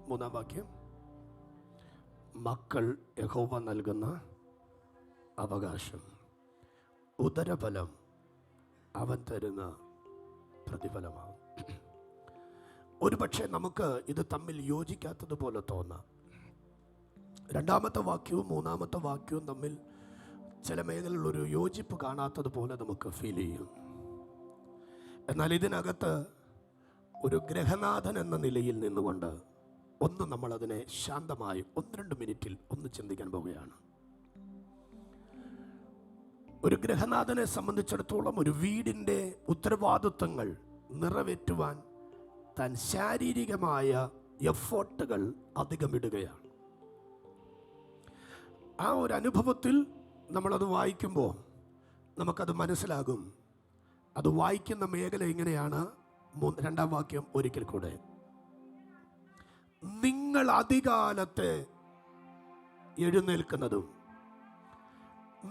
3-ാം വാക്യം. മക്കൾ യഹോവ നൽകുന്ന അവകാശം, ഉദരഫലം അവൻ തരുന്ന പ്രതിഫലമാവും. ഒരുപക്ഷെ നമുക്ക് ഇത് തമ്മിൽ യോജിക്കാത്തതുപോലെ തോന്നാം. 2-ാമത്തെ വാക്യവും 3-ാമത്തെ വാക്യവും തമ്മിൽ ചില മേഖലകളിൽ ഒരു യോജിപ്പ് കാണാത്തതുപോലെ നമുക്ക് ഫീൽ ചെയ്യും. എന്നാൽ ഇതിനകത്ത് ഒരു ഗ്രഹനാഥൻ എന്ന നിലയിൽ നിന്നുകൊണ്ട് നമ്മളതിനെ ശാന്തമായി 1-2 മിനിറ്റിൽ ചിന്തിക്കാൻ പോവുകയാണ്. ഒരു ഗ്രഹനാഥനെ സംബന്ധിച്ചിടത്തോളം ഒരു വീടിൻ്റെ ഉത്തരവാദിത്വങ്ങൾ നിറവേറ്റുവാൻ താൻ ശാരീരികമായ എഫേർട്ടുകൾ അധികമിടുകയാണ്. ആ ഒരു അനുഭവത്തിൽ നമ്മളത് വായിക്കുമ്പോൾ നമുക്കത് മനസ്സിലാകും. അത് വായിക്കുന്ന മേഖല ഇങ്ങനെയാണ്. 2-ാം വാക്യം ഒരിക്കൽ കൂടെ. നിങ്ങൾ അതികാലത്തെ എഴുന്നേൽക്കുന്നതും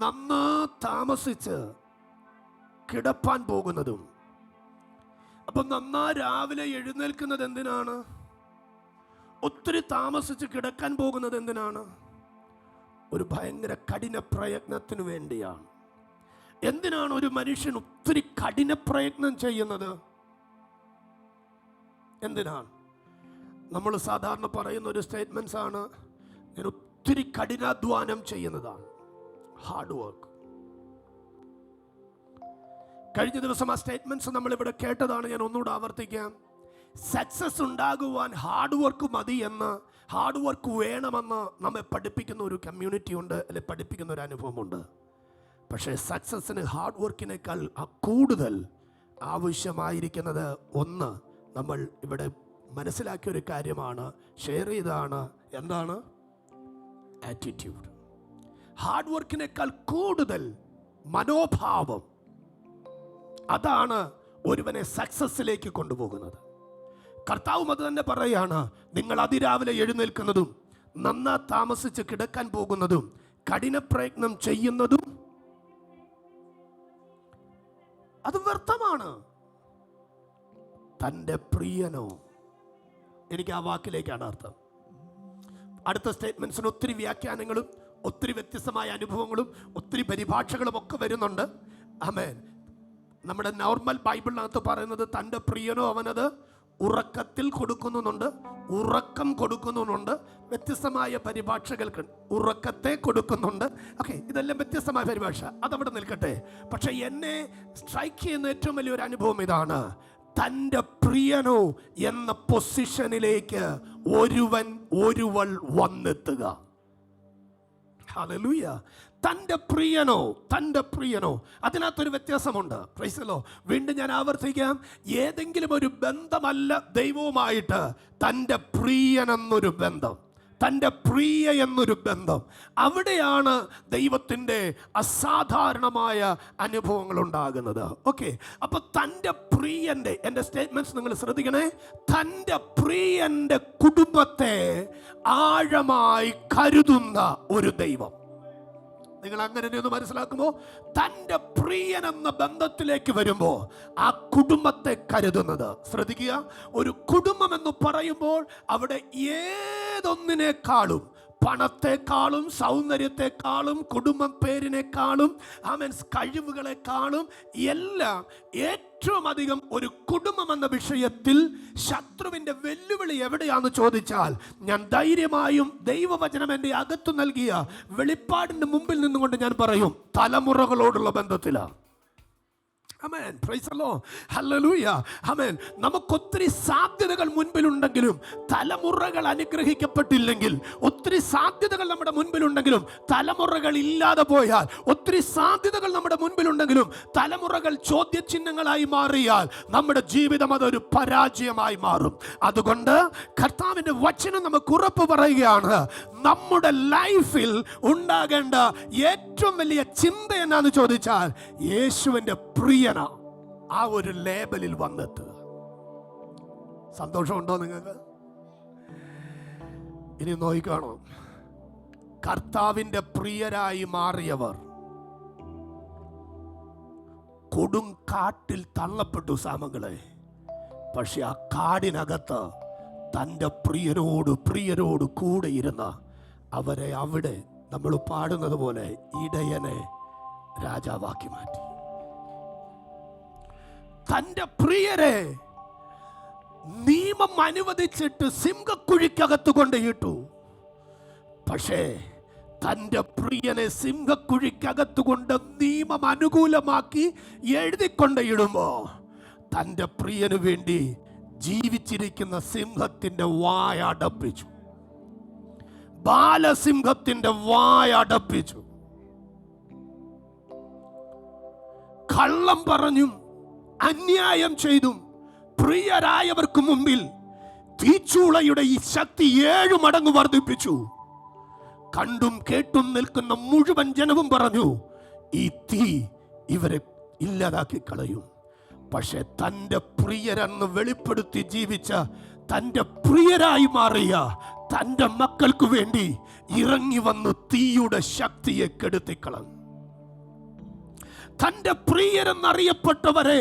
നന്നാ താമസിച്ച് കിടപ്പാൻ പോകുന്നതും. അപ്പൊ നന്നാ രാവിലെ എഴുന്നേൽക്കുന്നത് എന്തിനാണ്? ഒത്തിരി താമസിച്ച് കിടക്കാൻ പോകുന്നത് എന്തിനാണ്? ഒരു ഭയങ്കര കഠിന പ്രയത്നത്തിന് വേണ്ടിയാണ്. എന്തിനാണ് ഒരു മനുഷ്യൻ ഒത്തിരി കഠിന പ്രയത്നം ചെയ്യുന്നത്? എന്തിനാണ്? നമ്മൾ സാധാരണ പറയുന്ന ഒരു സ്റ്റേറ്റ്മെന്റ്സ് ആണ്, ഞാൻ ഒത്തിരി കഠിനാധ്വാനം ചെയ്യുന്നതാണ്, ഹാർഡ് വർക്ക്. കഴിഞ്ഞ ദിവസം ആ സ്റ്റേറ്റ്മെന്റ്സ് നമ്മൾ ഇവിടെ കേട്ടതാണ്. ഞാൻ ഒന്നുകൂടെ ആവർത്തിക്കാം. സക്സസ് ഉണ്ടാകുവാൻ ഹാർഡ് വർക്ക് മതി എന്ന്, ഹാർഡ് വർക്ക് വേണമെന്ന് നമ്മെ പഠിപ്പിക്കുന്ന ഒരു കമ്മ്യൂണിറ്റി ഉണ്ട്, അല്ലെ പഠിപ്പിക്കുന്ന ഒരു അനുഭവമുണ്ട്. പക്ഷേ സക്സസ്സിന് ഹാർഡ് വർക്കിനേക്കാൾ കൂടുതൽ ആവശ്യമായിരിക്കുന്നത് നമ്മൾ ഇവിടെ മനസ്സിലാക്കിയ ഒരു കാര്യമാണ്, ഷെയർ ചെയ്താണ്. എന്താണ്? ആറ്റിറ്റ്യൂഡ്. ഹാർഡ് വർക്കിനേക്കാൾ കൂടുതൽ മനോഭാവം, അതാണ് ഒരുവനെ സക്സസ്സിലേക്ക് കൊണ്ടുപോകുന്നത്. കർത്താവും അത് തന്നെ പറയാണ്. നിങ്ങൾ അതിരാവിലെ എഴുന്നേൽക്കുന്നതും നന്നാ താമസിച്ച് കിടക്കാൻ പോകുന്നതും കഠിന പ്രയത്നം ചെയ്യുന്നതും അത് വ്യർത്ഥമാണ്. തൻ്റെ പ്രിയനോ, എനിക്ക് ആ വാക്കിലേക്കാണ് അർത്ഥം. അടുത്ത സ്റ്റേറ്റ്മെന്റ്സിന് ഒത്തിരി വ്യാഖ്യാനങ്ങളും ഒത്തിരി വ്യത്യസ്തമായ അനുഭവങ്ങളും ഒത്തിരി പരിഭാഷകളും ഒക്കെ വരുന്നുണ്ട്. ആമേൻ. നമ്മുടെ നോർമൽ ബൈബിളിനകത്ത് പറയുന്നത് തൻ്റെ പ്രിയനോ അവനത് ഉറക്കത്തിൽ കൊടുക്കുന്നുണ്ട്, ഉറക്കം കൊടുക്കുന്നുണ്ട്. വ്യത്യസ്തമായ പരിഭാഷകൾക്ക് ഉറക്കത്തെ കൊടുക്കുന്നുണ്ട്. ഓക്കെ, ഇതെല്ലാം വ്യത്യസ്തമായ പരിഭാഷ, അതവിടെ നിൽക്കട്ടെ. പക്ഷെ എന്നെ സ്ട്രൈക്ക് ചെയ്യുന്ന ഏറ്റവും വലിയൊരു അനുഭവം ഇതാണ്. തൻ്റെ പ്രിയനോ എന്ന പൊസിഷനിലേക്ക് ഒരുവൾ വന്നെത്തുക. ഹല്ലേലൂയ. തൻ്റെ പ്രിയനോ, അതിനകത്തൊരു വ്യത്യാസമുണ്ട്. Price the Lord. വീണ്ടും ഞാൻ ആവർത്തിക്കാം. ഏതെങ്കിലും ഒരു ബന്ധമല്ല ദൈവവുമായിട്ട് തൻ്റെ പ്രിയനെന്നൊരു ബന്ധം, തൻ്റെ പ്രിയ എന്നൊരു ബന്ധം. അവിടെയാണ് ദൈവത്തിൻ്റെ അസാധാരണമായ അനുഭവങ്ങൾ ഉണ്ടാകുന്നത്. ഓക്കെ, അപ്പൊ തൻ്റെ പ്രിയൻ്റെ, എൻ്റെ സ്റ്റേറ്റ്മെന്റ്സ് നിങ്ങൾ ശ്രദ്ധിക്കണേ, തൻ്റെ പ്രിയൻ്റെ കുടുംബത്തെ ആഴമായി കരുതുന്ന ഒരു ദൈവം. നിങ്ങൾ അങ്ങനെ ഒന്ന് മനസ്സിലാക്കുമോ? തൻ്റെ പ്രിയൻ എന്ന ബന്ധത്തിലേക്ക് വരുമ്പോൾ ആ കുടുംബത്തെ കരുതുന്നത്. ശ്രദ്ധിക്കുക, ഒരു കുടുംബം എന്ന് പറയുമ്പോൾ അവിടെ ഏതൊന്നിനേക്കാളും, പണത്തെക്കാളും സൗന്ദര്യത്തെക്കാളും കുടുംബ പേരിനേക്കാളും കഴിവുകളെക്കാളും എല്ലാം ഏറ്റവും അധികം ഒരു കുടുംബം എന്ന വിഷയത്തിൽ ശത്രുവിന്റെ വെല്ലുവിളി എവിടെയാണെന്ന് ചോദിച്ചാൽ, ഞാൻ ധൈര്യമായും ദൈവവചനം എൻ്റെ അകത്തു നൽകിയ വെളിപ്പാടിന്റെ മുമ്പിൽ നിന്നുകൊണ്ട് ഞാൻ പറയും, തലമുറകളോടുള്ള ബന്ധത്തിലാണ്. ആമേൻ. Praise the lord. ഹല്ലേലൂയ. ആമേൻ. നമുക്കൊത്തിരി സാധ്യതകൾ മുൻപിലുണ്ടെങ്കിലും തലമുറകൾ അനുഗ്രഹിക്കപ്പെട്ടില്ലെങ്കിൽ, ഒത്തിരി സാധ്യതകൾ നമ്മുടെ മുൻപിലുണ്ടെങ്കിലും തലമുറകൾ ഇല്ലാതെ പോയാൽ, ഒത്തിരി സാധ്യതകൾ നമ്മുടെ മുൻപിലുണ്ടെങ്കിലും തലമുറകൾ ചോദ്യചിഹ്നങ്ങളായി മാറിയാൽ നമ്മുടെ ജീവിതം അതൊരു പരാജയമായി മാറും. അതുകൊണ്ട് കർത്താവിന്റെ വചനം നമുക്ക് ഉറപ്പ് പറയുകയാണ്, നമ്മുടെ ലൈഫിൽ ഉണ്ടാകേണ്ട ഏറ്റവും വലിയ ചിന്ത എന്നാന്ന് ചോദിച്ചാൽ, യേശുവിന്റെ പ്രിയന ആ ഒരു ലേബലിൽ വന്നെത്തുക. സന്തോഷമുണ്ടോ നിങ്ങൾക്ക്? ഇനി നോക്കിക്കാണോ, കർത്താവിന്റെ പ്രിയരായി മാറിയവർ കൊടും കാട്ടിൽ തള്ളപ്പെട്ടു സാമങ്ങളെ. പക്ഷെ ആ കാടിനകത്ത് തൻ്റെ പ്രിയരോട് കൂടെ ഇരുന്ന അവരെ അവിടെ നമ്മൾ പാടുന്നത് പോലെ ഇടയനെ രാജാവാക്കി മാറ്റി. തൻ്റെ പ്രിയരെ നിയമം അനുവദിച്ചിട്ട് സിംഹക്കുഴിക്കകത്ത് കൊണ്ടിട്ടു. പക്ഷേ തൻ്റെ പ്രിയനെ സിംഹക്കുഴിക്കകത്ത് കൊണ്ട് നിയമം അനുകൂലമാക്കി എഴുതിക്കൊണ്ടിടുമ്പോ തൻ്റെ പ്രിയന് വേണ്ടി ജീവിച്ചിരിക്കുന്ന സിംഹത്തിന്റെ വായടപ്പിച്ചു, ബാലസിംഹത്തിന്റെ വായടപ്പിച്ചു. കള്ളം പറഞ്ഞും അന്യായം ചെയ്തും പ്രിയരായവർക്ക് മുമ്പിൽ തീച്ചൂളയുടെ ഈ ശക്തി 7 മടങ്ങ് വർദ്ധിപ്പിച്ചു. കണ്ടും കേട്ടും നിൽക്കുന്ന മുഴുവൻ ജനവും പറഞ്ഞു, ഈ തീ ഇവരെ ഇല്ലാതാക്കി കളയും. പക്ഷെ തൻ്റെ പ്രിയരെന്ന് വെളിപ്പെടുത്തി ജീവിച്ച, തൻ്റെ പ്രിയരായി മാറിയ തൻ്റെ മക്കൾക്ക് വേണ്ടി ഇറങ്ങി വന്ന് തീയുടെ ശക്തിയെ കെടുത്തിക്കളഞ്ഞു. തൻ്റെ പ്രിയരെന്നറിയപ്പെട്ടവരെ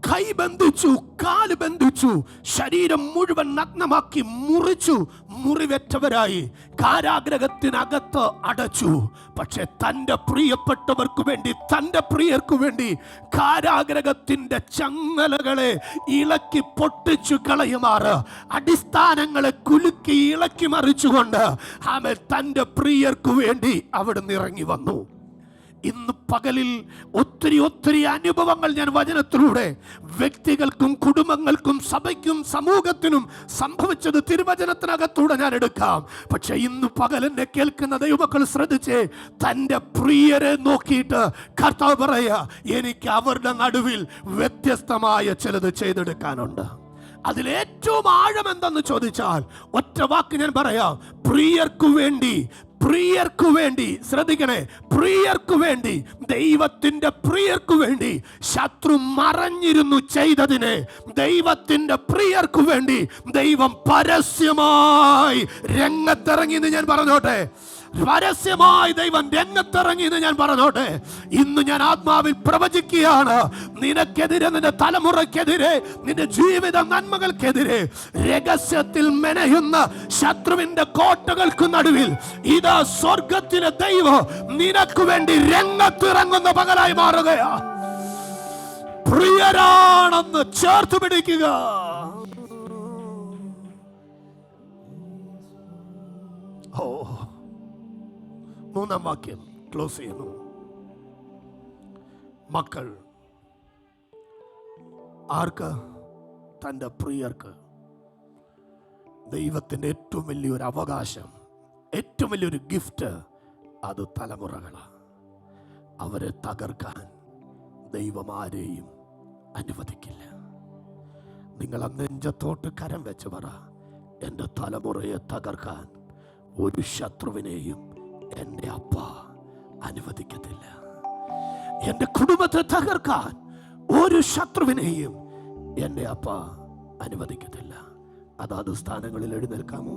കൈ ബന്ധിച്ചു, കാല് ബന്ധിച്ചു, ശരീരം മുഴുവൻ നഗ്നമാക്കി മുറിച്ചു, മുറിവേറ്റവരായി കാരാഗ്രഹത്തിനകത്ത് അടച്ചു. പക്ഷെ തൻ്റെ പ്രിയപ്പെട്ടവർക്ക് വേണ്ടി, തൻ്റെ പ്രിയർക്ക് വേണ്ടി കാരാഗ്രഹത്തിന്റെ ചങ്ങലകളെ ഇളക്കി പൊട്ടിച്ചു കളയുമാറ്, അടിസ്ഥാനങ്ങളെ കുലുക്കി ഇളക്കി മറിച്ചുകൊണ്ട് അവൻ തൻ്റെ പ്രിയർക്ക് വേണ്ടി അവിടുന്ന് ഇറങ്ങി വന്നു. ഇന്ന് പകലിൽ ഒത്തിരി അനുഭവങ്ങൾ ഞാൻ വചനത്തിലൂടെ വ്യക്തികൾക്കും കുടുംബങ്ങൾക്കും സഭയ്ക്കും സമൂഹത്തിനും സംഭവിച്ചത് തിരുവചനത്തിനകത്തൂടെ ഞാൻ എടുക്കാം. പക്ഷെ ഇന്ന് പകൽ എന്നെ കേൾക്കുന്ന ദൈവമക്കൾ ശ്രദ്ധിച്ച്, തൻ്റെ പ്രിയരെ നോക്കിയിട്ട് കർത്താവ് പറയാ, എനിക്ക് അവരുടെ നടുവിൽ വ്യത്യസ്തമായ ചിലത് ചെയ്തെടുക്കാനുണ്ട്. അതിലേറ്റവും ആഴം എന്തെന്ന് ചോദിച്ചാൽ ഒറ്റ വാക്ക് ഞാൻ പറയാം, പ്രിയർക്കു വേണ്ടി ശ്രദ്ധിക്കണേ, പ്രിയർക്കു വേണ്ടി, ദൈവത്തിന്റെ പ്രിയർക്കു വേണ്ടി ശത്രു മറഞ്ഞിരുന്നു ചെയ്തതിനെ ദൈവത്തിന്റെ പ്രിയർക്കു വേണ്ടി ദൈവം പരസ്യമായി രംഗത്തിറങ്ങി എന്ന് ഞാൻ പറഞ്ഞോട്ടെ. പരസ്യമായി ദൈവം രംഗത്തിറങ്ങി എന്ന് ഞാൻ പറഞ്ഞോട്ടെ. ഇന്ന് ഞാൻ ആത്മാവിൽ പ്രവചിക്കുകയാണ്, നിനക്കെതിരെ, നിന്റെ തലമുറയ്ക്കെതിരെ, നിന്റെ ജീവിത നന്മകൾക്കെതിരെ രഹസ്യത്തിൽ മെനയുന്ന ശത്രുവിന്റെ കോട്ടകൾക്ക് നടുവിൽ ഇതാ സ്വർഗത്തിലെ ദൈവം നിനക്ക് വേണ്ടി രംഗത്തിറങ്ങുന്ന പകലായി മാറുകയാ. പ്രിയരാണെന്ന് ചേർത്ത് പിടിക്കുക. ഓ, 3-ാം വാക്യം ക്ലോസ് ചെയ്യുന്നു. മക്കൾ ആർക്ക്? തൻ്റെ പ്രിയർക്ക്. ദൈവത്തിൻ്റെ ഏറ്റവും വലിയൊരു അവകാശം, ഏറ്റവും വലിയൊരു ഗിഫ്റ്റ്, അത് തലമുറകളാണ്. അവരെ തകർക്കാൻ ദൈവം ആരെയും അനുവദിക്കില്ല. നിങ്ങൾ ആ നെഞ്ചത്തോട്ട് കരം വെച്ച് പറ, എൻ്റെ തലമുറയെ തകർക്കാൻ ഒരു ശത്രുവിനെയും എന്റെ അപ്പ അനുവദിക്കത്തില്ല. എന്റെ കുടുംബത്തെ തകർക്കാൻ ഒരു ശത്രുവിനെയും എന്റെ അപ്പ അനുവദിക്കത്തില്ല. അതാത് സ്ഥാനങ്ങളിൽ എഴുന്നേൽക്കാമോ?